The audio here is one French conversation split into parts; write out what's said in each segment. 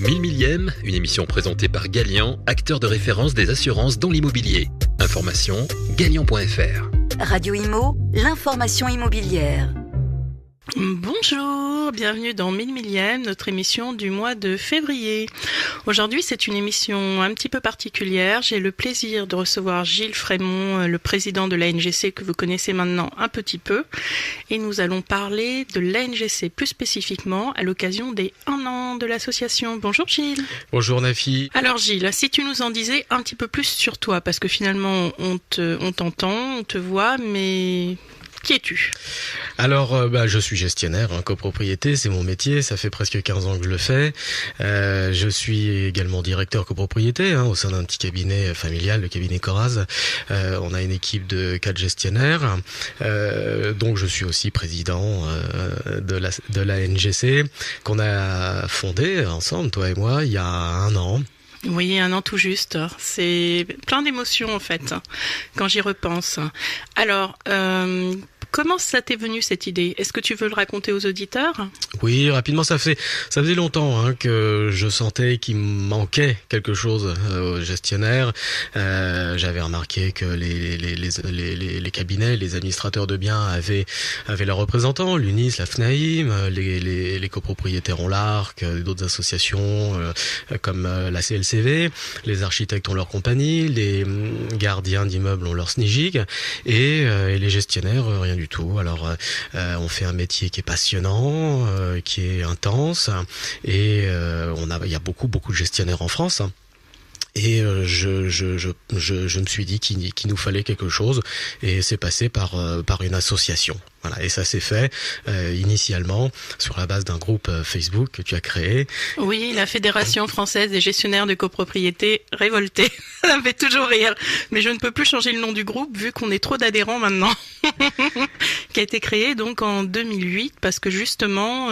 1000 millième, une émission présentée par Gallian, acteur de référence des assurances dans l'immobilier. Information, gallian.fr. Radio Imo, l'information immobilière. Bonjour, bienvenue dans 1000 millième, notre émission du mois de février. Aujourd'hui, c'est une émission un petit peu particulière. J'ai le plaisir de recevoir Gilles Frémont, le président de l'ANGC que vous connaissez maintenant un petit peu. Et nous allons parler de l'ANGC plus spécifiquement à l'occasion des 1 an de l'association. Bonjour Gilles. Bonjour Nafi. Alors Gilles, si tu nous en disais un petit peu plus sur toi, parce que finalement on t'entend, on te voit, mais... Qui es-tu ? Alors, je suis gestionnaire, copropriété, c'est mon métier, ça fait presque 15 ans que je le fais. Je suis également directeur copropriété au sein d'un petit cabinet familial, le cabinet Coraz. On a une équipe de 4 gestionnaires, donc je suis aussi président de la NGC qu'on a fondée ensemble, toi et moi, il y a 1 an. Oui, 1 an tout juste. C'est plein d'émotions en fait, quand j'y repense. Alors, comment ça t'est venu cette idée ? Est-ce que tu veux le raconter aux auditeurs ? Oui, rapidement, ça faisait longtemps que je sentais qu'il me manquait quelque chose aux gestionnaires. J'avais remarqué que les cabinets, les administrateurs de biens avaient leurs représentants, l'UNIS, la FNAIM, les copropriétaires ont l'ARC, d'autres associations comme la CLCV, les architectes ont leur compagnie, les gardiens d'immeubles ont leur SNIGIG et les gestionnaires rien du tout. Alors on fait un métier qui est passionnant, qui est intense et il y a beaucoup de gestionnaires en France. Et je me suis dit qu'il nous fallait quelque chose et c'est passé par une association. Voilà, et ça s'est fait initialement sur la base d'un groupe Facebook que tu as créé. Oui, la Fédération française des gestionnaires de copropriété révoltés. Ça me fait toujours rire. Mais je ne peux plus changer le nom du groupe vu qu'on est trop d'adhérents maintenant. Qui a été créé donc en 2008 parce que justement,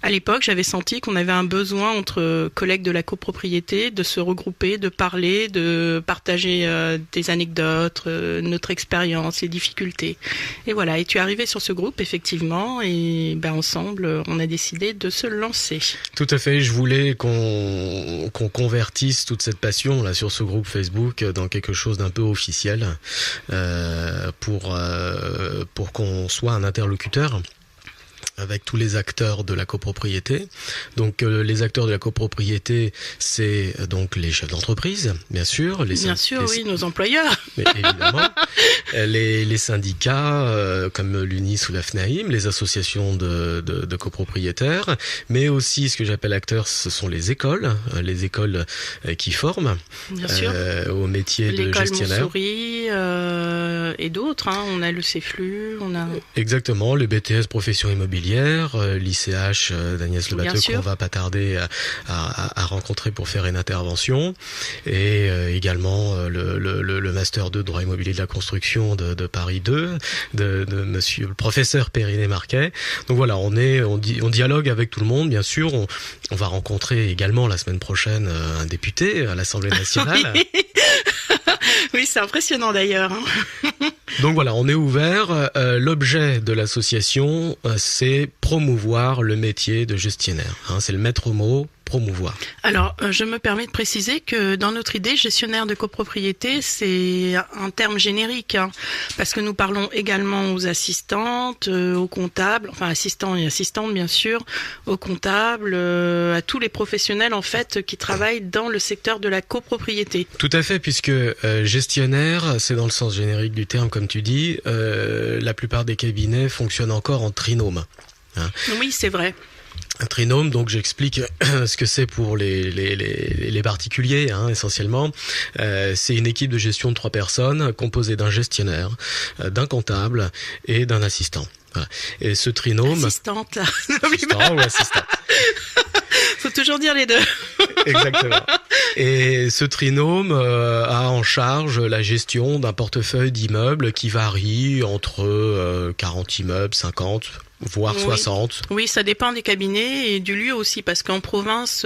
à l'époque, j'avais senti qu'on avait un besoin entre collègues de la copropriété de se regrouper, de parler, de partager des anecdotes, notre expérience, les difficultés. Et voilà, et tu arrives sur ce groupe effectivement et ensemble on a décidé de se lancer. Tout à fait, je voulais qu'on convertisse toute cette passion là sur ce groupe Facebook dans quelque chose d'un peu officiel pour qu'on soit un interlocuteur avec tous les acteurs de la copropriété. Donc les acteurs de la copropriété, c'est donc les chefs d'entreprise, bien sûr. Oui, nos employeurs. Mais évidemment. les syndicats comme l'UNIS ou la FNAIM, les associations de copropriétaires, mais aussi ce que j'appelle acteurs, ce sont les écoles qui forment au métier de gestionnaire. L'école Montsouris et d'autres. On a le CEFLU, on a... Exactement, le BTS Profession Immobilière, l'ICH d'Agnès Le Batteux qu'on va pas tarder à rencontrer pour faire une intervention, et également le Master 2 Droit Immobilier de la Construction de Paris 2 de monsieur le professeur Périnet Marquet. Donc voilà, on dialogue avec tout le monde, bien sûr. On va rencontrer également la semaine prochaine un député à l'Assemblée nationale. Oui, c'est impressionnant d'ailleurs. Donc voilà, on est ouvert. L'objet de l'association, c'est promouvoir le métier de gestionnaire. C'est le maître mot, promouvoir. Alors, je me permets de préciser que dans notre idée, gestionnaire de copropriété, c'est un terme générique, parce que nous parlons également aux assistantes, aux comptables, enfin assistants et assistantes bien sûr, aux comptables, à tous les professionnels en fait qui travaillent dans le secteur de la copropriété. Tout à fait, puisque gestionnaire, c'est dans le sens générique du terme, comme tu dis, la plupart des cabinets fonctionnent encore en trinôme. Oui, c'est vrai. Un trinôme, donc j'explique ce que c'est pour les particuliers, essentiellement. C'est une équipe de gestion de 3 personnes composée d'un gestionnaire, d'un comptable et d'un assistant. Voilà. Et ce trinôme... Assistante, là. Assistant ou assistante. Faut toujours dire les deux. Exactement. Et ce trinôme a en charge la gestion d'un portefeuille d'immeubles qui varie entre 40 immeubles, 50... voire 60. Oui, ça dépend des cabinets et du lieu aussi, parce qu'en province,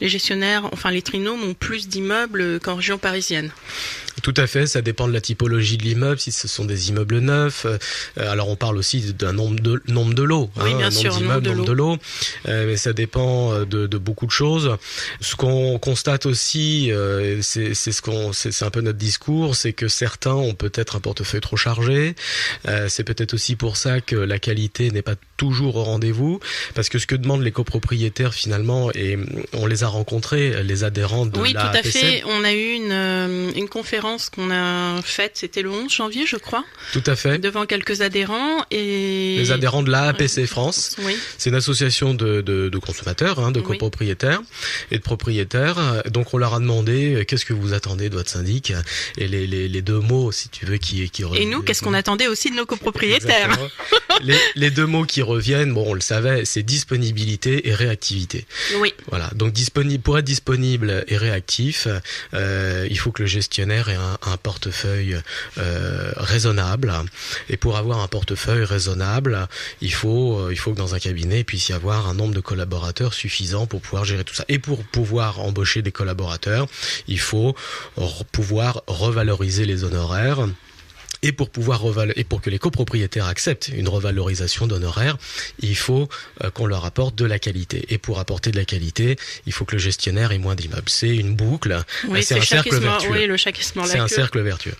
les gestionnaires, enfin les trinômes ont plus d'immeubles qu'en région parisienne. Tout à fait, ça dépend de la typologie de l'immeuble, si ce sont des immeubles neufs. Alors on parle aussi d'un nombre de lots. Oui, bien sûr, nombre de lots. Mais ça dépend de beaucoup de choses. Ce qu'on constate aussi, c'est un peu notre discours, c'est que certains ont peut-être un portefeuille trop chargé. C'est peut-être aussi pour ça que la qualité n'est pas toujours au rendez-vous, parce que ce que demandent les copropriétaires finalement, et on les a rencontrés, les adhérents de oui, la tout à APC. fait. On a eu une conférence qu'on a faite, c'était le 11 janvier, je crois. Tout à fait. Devant quelques adhérents et... Les adhérents de la APC France. Oui. C'est une association de consommateurs, de copropriétaires et de propriétaires. Donc on leur a demandé qu'est-ce que vous attendez de votre syndic, et les deux mots, si tu veux, qui et nous, qu'est-ce qu'on attendait aussi de nos copropriétaires. les deux mots qui reviennent, bon, on le savait, c'est disponibilité et réactivité. Oui. Voilà. Donc pour être disponible et réactif, il faut que le gestionnaire ait un portefeuille raisonnable. Et pour avoir un portefeuille raisonnable, il faut que dans un cabinet il puisse y avoir un nombre de collaborateurs suffisant pour pouvoir gérer tout ça. Et pour pouvoir embaucher des collaborateurs, il faut pouvoir revaloriser les honoraires. Et pour que les copropriétaires acceptent une revalorisation d'honoraires, il faut qu'on leur apporte de la qualité. Et pour apporter de la qualité, il faut que le gestionnaire ait moins d'immeubles. C'est une boucle. Oui, c'est un cercle vertueux. Oui, le chat qui se mord la queue. C'est un cercle vertueux.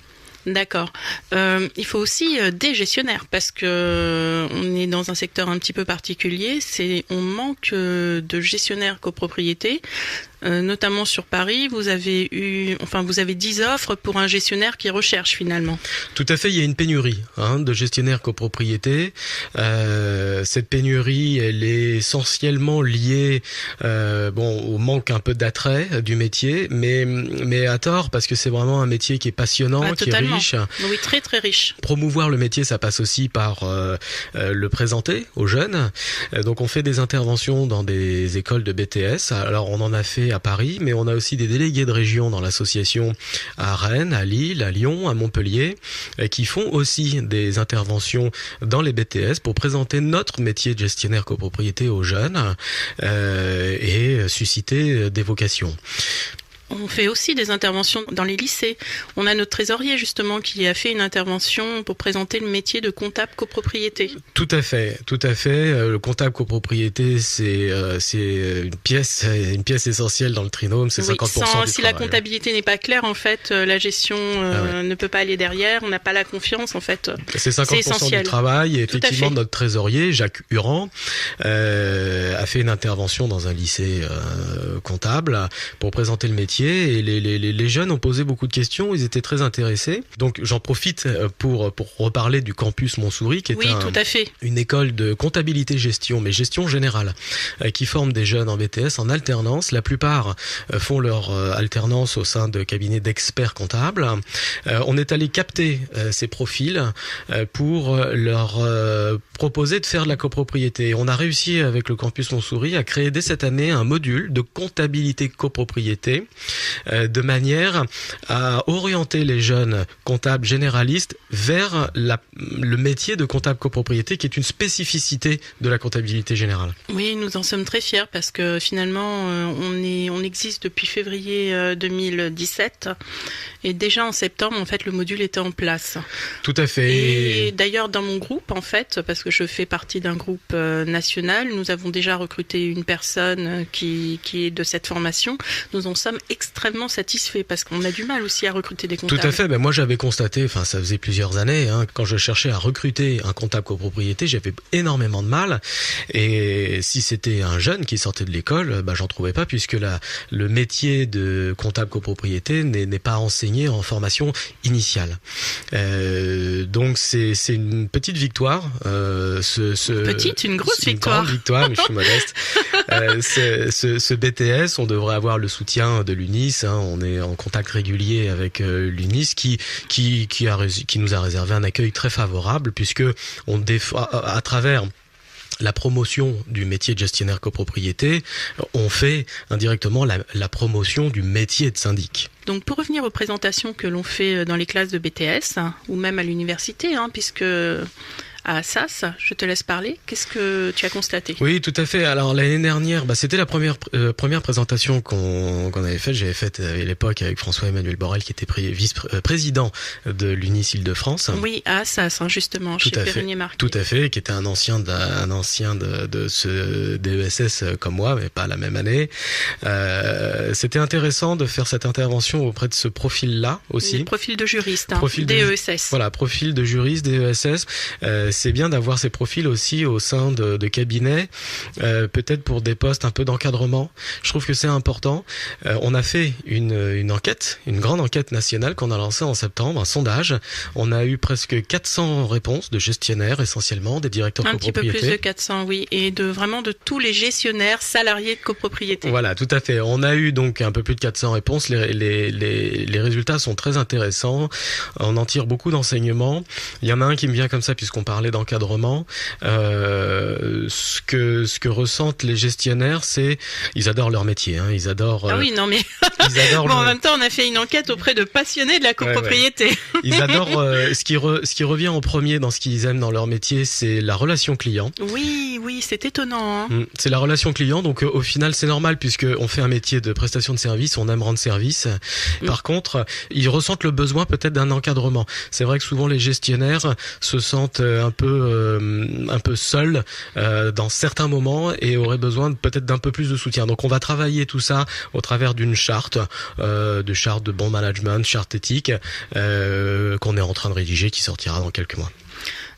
D'accord. Il faut aussi des gestionnaires, parce que on est dans un secteur un petit peu particulier. On manque de gestionnaires copropriétés. Notamment sur Paris, vous avez 10 offres pour un gestionnaire qui recherche finalement. Tout à fait, il y a une pénurie de gestionnaires copropriétés. Cette pénurie, elle est essentiellement liée au manque un peu d'attrait du métier, mais à tort, parce que c'est vraiment un métier qui est passionnant, qui est riche. Oui, très très riche. Promouvoir le métier, ça passe aussi par le présenter aux jeunes. Donc on fait des interventions dans des écoles de BTS. Alors on en a fait à Paris, mais on a aussi des délégués de région dans l'association à Rennes, à Lille, à Lyon, à Montpellier, qui font aussi des interventions dans les BTS pour présenter notre métier de gestionnaire copropriété aux jeunes et susciter des vocations. On fait aussi des interventions dans les lycées. On a notre trésorier justement qui a fait une intervention pour présenter le métier de comptable copropriété. Tout à fait. Le comptable copropriété, c'est une pièce essentielle dans le trinôme. C'est 50% du travail. Si la comptabilité n'est pas claire, en fait, la gestion ne peut pas aller derrière. On n'a pas la confiance, en fait. C'est 50% du travail. Et effectivement, notre trésorier, Jacques Huran, a fait une intervention dans un lycée comptable pour présenter le métier. Et les jeunes ont posé beaucoup de questions, ils étaient très intéressés. Donc j'en profite pour reparler du campus Montsouris, qui est une école de comptabilité-gestion, mais gestion générale, qui forme des jeunes en BTS en alternance. La plupart font leur alternance au sein de cabinets d'experts comptables. On est allé capter ces profils pour leur proposer de faire de la copropriété. Et on a réussi avec le campus Montsouris à créer dès cette année un module de comptabilité copropriété, de manière à orienter les jeunes comptables généralistes vers le métier de comptable copropriété, qui est une spécificité de la comptabilité générale. Oui, nous en sommes très fiers, parce que finalement on existe depuis février 2017 et déjà en septembre en fait le module était en place. Tout à fait. Et d'ailleurs dans mon groupe en fait, parce que je fais partie d'un groupe national, nous avons déjà recruté une personne qui est de cette formation. Nous en sommes extrêmement satisfaits, parce qu'on a du mal aussi à recruter des comptables. Tout à fait. Moi j'avais constaté, ça faisait plusieurs années, quand je cherchais à recruter un comptable copropriété, j'avais énormément de mal. Et si c'était un jeune qui sortait de l'école, j'en trouvais pas, puisque le métier de comptable copropriété n'est pas enseigné en formation initiale. Donc c'est une petite victoire. Une grosse victoire. Une grande victoire, mais je suis modeste. Ce BTS, on devrait avoir le soutien de l'UNIS. On est en contact régulier avec l'UNIS qui nous a réservé un accueil très favorable, puisque à travers la promotion du métier de gestionnaire copropriété, on fait indirectement la promotion du métier de syndic. Donc pour revenir aux présentations que l'on fait dans les classes de BTS, ou même à l'université, puisque à Assas. Je te laisse parler. Qu'est-ce que tu as constaté ? Oui, tout à fait. Alors l'année dernière, c'était la première présentation qu'on avait faite. J'avais faite à l'époque avec François-Emmanuel Borel, qui était vice-président de l'UNIS Île-de-France. Oui, à Assas, justement, chez Périgny Marquis. Tout à fait, qui était un ancien de ce DESS comme moi, mais pas la même année. C'était intéressant de faire cette intervention auprès de ce profil-là aussi. Le profil de juriste, profil DESS. Voilà, profil de juriste, DESS. C'est bien d'avoir ces profils aussi au sein de cabinets, peut-être pour des postes un peu d'encadrement. Je trouve que c'est important. On a fait une enquête, une grande enquête nationale qu'on a lancée en septembre, un sondage. On a eu presque 400 réponses de gestionnaires, essentiellement, des directeurs de copropriété. Un petit peu plus de 400, oui, et vraiment de tous les gestionnaires salariés de copropriété. Voilà, tout à fait. On a eu donc un peu plus de 400 réponses. Les résultats sont très intéressants. On en tire beaucoup d'enseignements. Il y en a un qui me vient comme ça, puisqu'on parlait d'encadrement. Ce que ressentent les gestionnaires, c'est ils adorent leur métier. Ils adorent. Ah oui, non mais. Ils adorent. En même temps, on a fait une enquête auprès de passionnés de la copropriété. Ouais. Ils adorent. Ce qui revient en premier dans ce qu'ils aiment dans leur métier, c'est la relation client. Oui, c'est étonnant. C'est la relation client. Donc au final, c'est normal puisque on fait un métier de prestation de service, on aime rendre service. Par contre, ils ressentent le besoin peut-être d'un encadrement. C'est vrai que souvent les gestionnaires se sentent un peu seuls dans certains moments et auraient besoin peut-être d'un peu plus de soutien. Donc on va travailler tout ça au travers d'une charte de bon management, charte éthique qu'on est en train de rédiger, qui sortira dans quelques mois.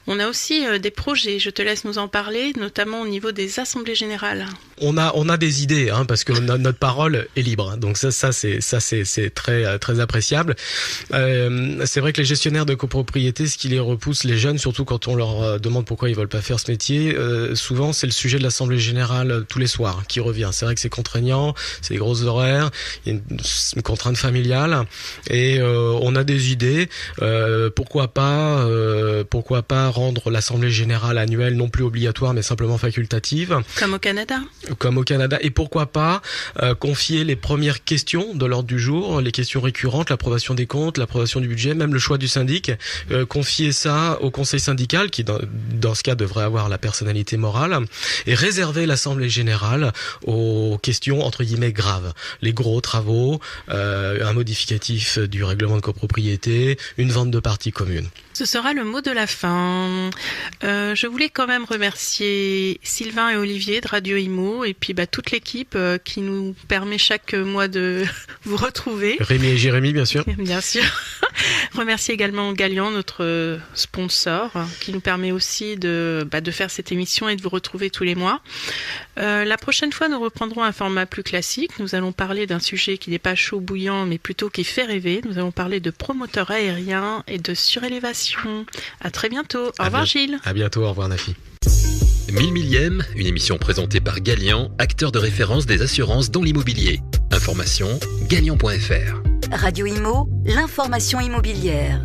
On a aussi des projets, je te laisse nous en parler, notamment au niveau des assemblées générales. On a des idées, parce que notre parole est libre. Donc ça c'est très très appréciable. C'est vrai que les gestionnaires de copropriété, ce qui les repousse, les jeunes, surtout quand on leur demande pourquoi ils veulent pas faire ce métier, souvent c'est le sujet de l'assemblée générale tous les soirs qui revient. C'est vrai que c'est contraignant, c'est des grosses horaires, il y a une contrainte familiale et on a des idées. Pourquoi pas rendre l'assemblée générale annuelle non plus obligatoire mais simplement facultative. Comme au Canada. Et pourquoi pas confier les premières questions de l'ordre du jour, les questions récurrentes, l'approbation des comptes, l'approbation du budget, même le choix du syndic, confier ça au conseil syndical qui dans ce cas devrait avoir la personnalité morale et réserver l'assemblée générale aux questions entre guillemets graves, les gros travaux, un modificatif du règlement de copropriété, une vente de parties communes. Ce sera le mot de la fin. Je voulais quand même remercier Sylvain et Olivier de Radio Imo et puis toute l'équipe qui nous permet chaque mois de vous retrouver. Rémi et Jérémy, bien sûr. Bien sûr. Remercier également Galian, notre sponsor, qui nous permet aussi de faire cette émission et de vous retrouver tous les mois. La prochaine fois, nous reprendrons un format plus classique. Nous allons parler d'un sujet qui n'est pas chaud bouillant, mais plutôt qui fait rêver. Nous allons parler de promoteurs aériens et de surélévation. À très bientôt. Au revoir Gilles. À bientôt. Au revoir Nafi. 1000 millième, une émission présentée par Galian, acteur de référence des assurances dans l'immobilier. Information, galian.fr. Radio Imo, l'information immobilière.